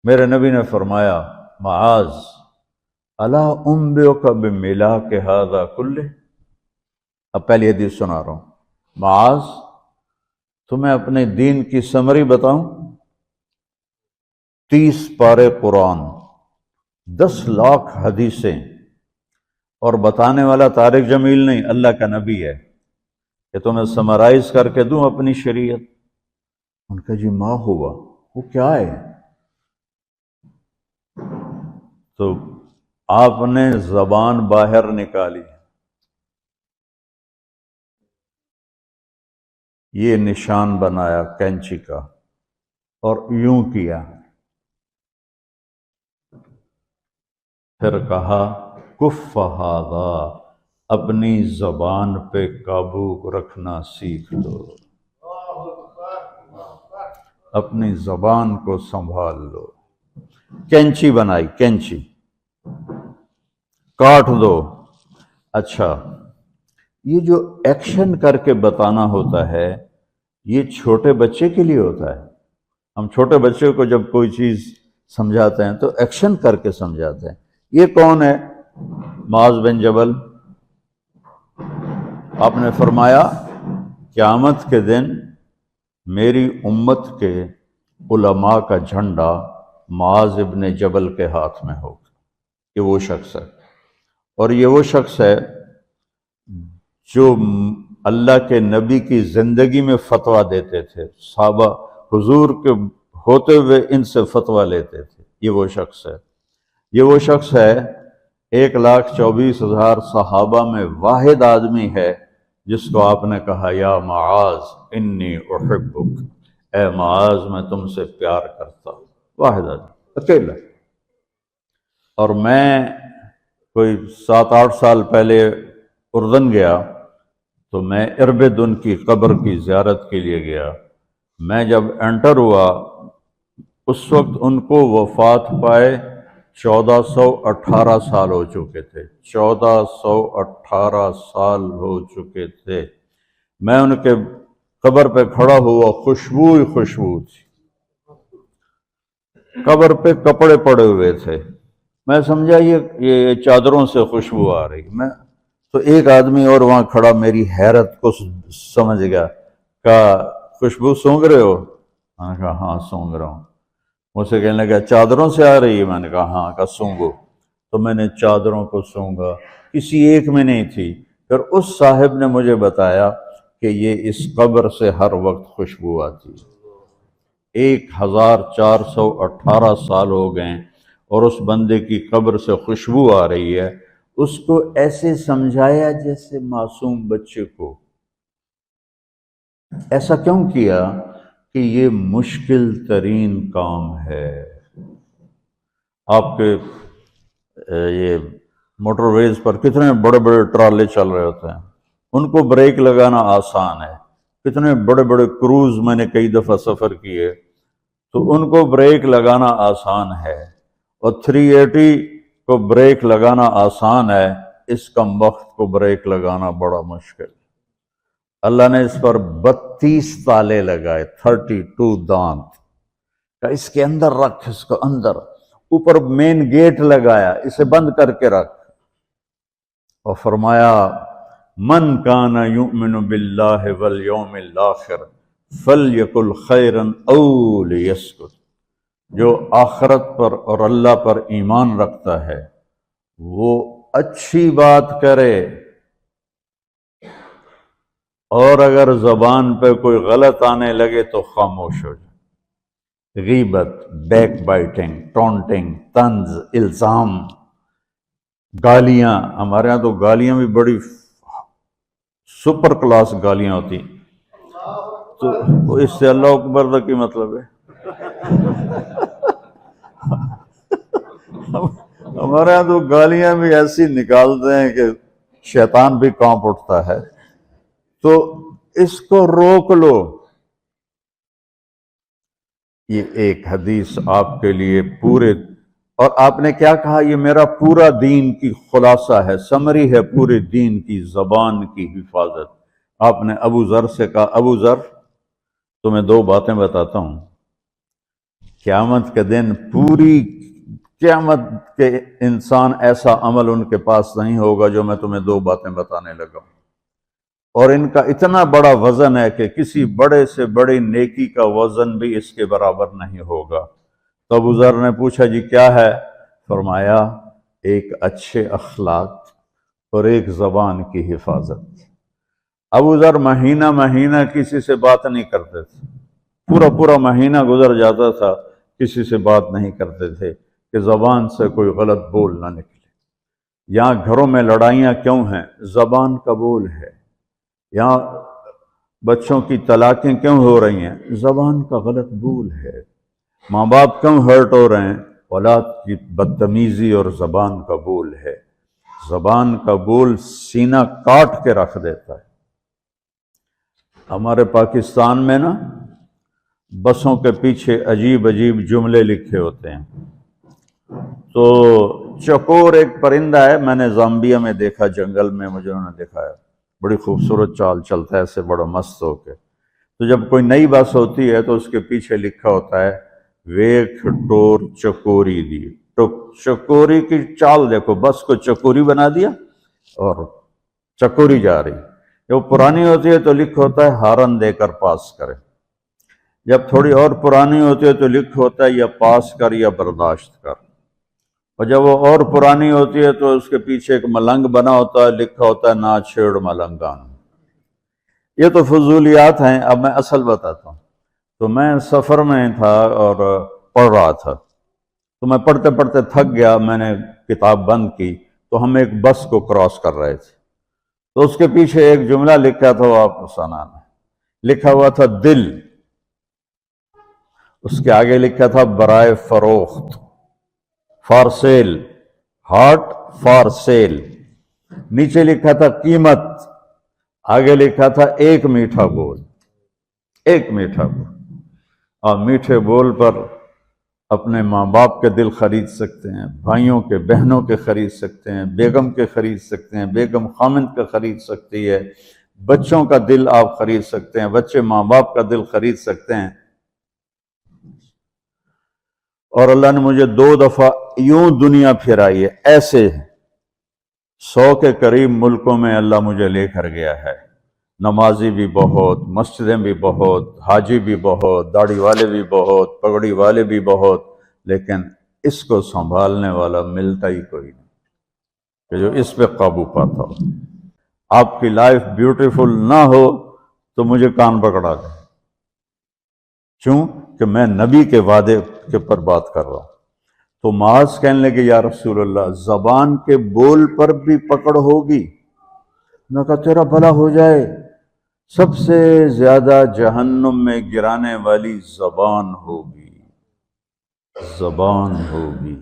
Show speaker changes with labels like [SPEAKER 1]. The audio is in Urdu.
[SPEAKER 1] میرے نبی نے فرمایا معاذ الا انبئک بملاک ھذا کلہ، اب پہلی حدیث سنا رہا ہوں، معاذ تمہیں اپنے دین کی سمری بتاؤں؟ 30 پارے قرآن، 10 لاکھ حدیثیں، اور بتانے والا طارق جمیل نہیں، اللہ کا نبی ہے، کہ تمہیں سمرائز کر کے دوں اپنی شریعت؟ ان کا جی ما ہوا، وہ کیا ہے؟ تو آپ نے زبان باہر نکالی، یہ نشان بنایا کینچی کا اور یوں کیا، پھر کہا کف ھذا، اپنی زبان پہ قابو رکھنا سیکھ لو، اپنی زبان کو سنبھال لو۔ کینچی بنائی، کینچی، کاٹ دو۔ اچھا، یہ جو ایکشن کر کے بتانا ہوتا ہے یہ چھوٹے بچے کے لیے ہوتا ہے۔ ہم چھوٹے بچے کو جب کوئی چیز سمجھاتے ہیں تو ایکشن کر کے سمجھاتے ہیں۔ یہ کون ہے؟ معاذ بن جبل۔ آپ نے فرمایا قیامت کے دن میری امت کے علماء کا جھنڈا معاذ ابن جبل کے ہاتھ میں ہوگا۔ یہ وہ شخص ہے، اور یہ وہ شخص ہے جو اللہ کے نبی کی زندگی میں فتویٰ دیتے تھے، صحابہ حضور کے ہوتے ہوئے ان سے فتویٰ لیتے تھے۔ یہ وہ شخص ہے، یہ وہ شخص ہے 1,24,000 صحابہ میں واحد آدمی ہے جس کو آپ نے کہا یا معاذ انی احبک، اے معاذ میں تم سے پیار کرتا ہوں۔ واحد آدمی، اکیلا۔ اور میں کوئی 7-8 سال پہلے اردن گیا تو میں اربدن کی قبر کی زیارت کے لیے گیا۔ میں جب انٹر ہوا اس وقت ان کو وفات پائے 1418 سال ہو چکے تھے، 1418 سال ہو چکے تھے۔ میں ان کے قبر پہ کھڑا ہوا، خوشبو ہی خوشبو تھی، قبر پہ کپڑے پڑے ہوئے تھے۔ میں سمجھا یہ چادروں سے خوشبو آ رہی۔ میں تو ایک آدمی اور وہاں کھڑا میری حیرت کو سمجھ گیا، کہا خوشبو سونگھ رہے ہو؟ میں نے کہا ہاں سونگھ رہا ہوں۔ مجھ سے کہنے لگا چادروں سے آ رہی ہے؟ میں نے کہا ہاں۔ کہا سونگو۔ تو میں نے چادروں کو سونگا، کسی ایک میں نہیں تھی۔ پھر اس صاحب نے مجھے بتایا کہ یہ اس قبر سے ہر وقت خوشبو آتی ہے۔ 1418 سال ہو گئے اور اس بندے کی قبر سے خوشبو آ رہی ہے۔ اس کو ایسے سمجھایا جیسے معصوم بچے کو۔ ایسا کیوں کیا؟ کہ یہ مشکل ترین کام ہے۔ آپ کے یہ موٹر ویز پر کتنے بڑے بڑے ٹرالے چل رہے ہوتے ہیں، ان کو بریک لگانا آسان ہے۔ کتنے بڑے بڑے کروز میں نے کئی دفعہ سفر کیے تو ان کو بریک لگانا آسان ہے، اور 380 کو بریک لگانا آسان ہے، اس کم وقت کو بریک لگانا بڑا مشکل۔ اللہ نے اس پر 32 تالے لگائے، 32 دانت، کہ اس کے اندر رکھ، اس کو اندر، اوپر مین گیٹ لگایا، اسے بند کر کے رکھ، اور فرمایا من کان یؤمن باللہ والیوم الآخر فلیقل خیرا او لیسکت، جو آخرت پر اور اللہ پر ایمان رکھتا ہے وہ اچھی بات کرے، اور اگر زبان پہ کوئی غلط آنے لگے تو خاموش ہو جائے۔ غیبت، بیک بائٹنگ، ٹونٹنگ، طنز، الزام، گالیاں۔ ہمارے ہاں تو گالیاں بھی بڑی سپر کلاس گالیاں ہوتی، تو اس سے اللہ اکبر کا کی مطلب ہے؟ ہمارے ہاں تو گالیاں بھی ایسی نکالتے ہیں کہ شیطان بھی کانپ اٹھتا ہے۔ تو اس کو روک لو۔ یہ ایک حدیث آپ کے لیے پورے، اور آپ نے کیا کہا؟ یہ میرا پورا دین کی خلاصہ ہے، سمری ہے پورے دین کی، زبان کی حفاظت۔ آپ نے ابو ذر سے کہا ابو ذر تمہیں 2 باتیں بتاتا ہوں، قیامت کے دن پوری قیامت کے انسان ایسا عمل ان کے پاس نہیں ہوگا جو میں تمہیں دو باتیں بتانے لگا ہوں، اور ان کا اتنا بڑا وزن ہے کہ کسی بڑے سے بڑی نیکی کا وزن بھی اس کے برابر نہیں ہوگا۔ تو ابو ذر نے پوچھا جی کیا ہے؟ فرمایا ایک اچھے اخلاق اور ایک زبان کی حفاظت۔ ابو ذر مہینہ مہینہ کسی سے بات نہیں کرتے تھے، پورا مہینہ گزر جاتا تھا کسی سے بات نہیں کرتے تھے کہ زبان سے کوئی غلط بول نہ نکلے۔ یہاں گھروں میں لڑائیاں کیوں ہیں؟ زبان کا بول ہے۔ یہاں بچوں کی طلاقیں کیوں ہو رہی ہیں؟ زبان کا غلط بول ہے۔ ماں باپ کیوں ہرٹ ہو رہے ہیں؟ اولاد کی بدتمیزی اور زبان کا بول ہے۔ زبان کا بول سینہ کاٹ کے رکھ دیتا ہے۔ ہمارے پاکستان میں نا بسوں کے پیچھے عجیب عجیب جملے لکھے ہوتے ہیں۔ تو چکور ایک پرندہ ہے، میں نے زامبیا میں دیکھا، جنگل میں مجھے انہوں نے دکھایا، بڑی خوبصورت چال چلتا ہے ایسے بڑا مست ہو کے۔ تو جب کوئی نئی بس ہوتی ہے تو اس کے پیچھے لکھا ہوتا ہے ویکھ ٹور چکوری دی۔ تو چکوری کی چال دیکھو، بس کو چکوری بنا دیا اور چکوری جا رہی۔ جب پرانی ہوتی ہے تو لکھا ہوتا ہے ہارن دے کر پاس کرے۔ جب تھوڑی اور پرانی ہوتی ہے تو لکھا ہوتا ہے یا پاس کر یا برداشت کر۔ اور جب وہ اور پرانی ہوتی ہے تو اس کے پیچھے ایک ملنگ بنا ہوتا ہے، لکھا ہوتا ہے نا چھیڑ ملنگان۔ یہ تو فضولیات ہیں، اب میں اصل بتاتا ہوں۔ تو میں سفر میں تھا اور پڑھ رہا تھا، تو میں پڑھتے پڑھتے تھک گیا، میں نے کتاب بند کی، تو ہم ایک بس کو کراس کر رہے تھے، تو اس کے پیچھے ایک جملہ لکھا تھا، وہ آپ کو سنانا ہے۔ لکھا ہوا تھا دل، اس کے آگے لکھا تھا برائے فروخت، for sale, heart for sale. نیچے لکھا تھا قیمت، آگے لکھا تھا ایک میٹھا بول، ایک میٹھا بول۔ اور میٹھے بول پر اپنے ماں باپ کے دل خرید سکتے ہیں، بھائیوں کے بہنوں کے خرید سکتے ہیں، بیگم کے خرید سکتے ہیں، بیگم خامند کا خرید سکتی ہے، بچوں کا دل آپ خرید سکتے ہیں، بچے ماں باپ کا دل خرید سکتے ہیں۔ اور اللہ نے مجھے 2 دفعہ یوں دنیا پھرائی ہے، ایسے 100 کے قریب ملکوں میں اللہ مجھے لے کر گیا ہے۔ نمازی بھی بہت، مسجدیں بھی بہت، حاجی بھی بہت، داڑھی والے بھی بہت، پگڑی والے بھی بہت، لیکن اس کو سنبھالنے والا ملتا ہی کوئی نہیں کہ جو اس پہ قابو پاتا ہو۔ آپ کی لائف بیوٹیفل نہ ہو تو مجھے کان پکڑا دیں، کیوں کہ میں نبی کے وعدے کے پر بات کر رہا ہوں۔ تو معاذ کہنے لگے یا رسول اللہ زبان کے بول پر بھی پکڑ ہوگی؟ میں کہا تیرا بھلا ہو جائے، سب سے زیادہ جہنم میں گرانے والی زبان ہوگی، زبان ہوگی۔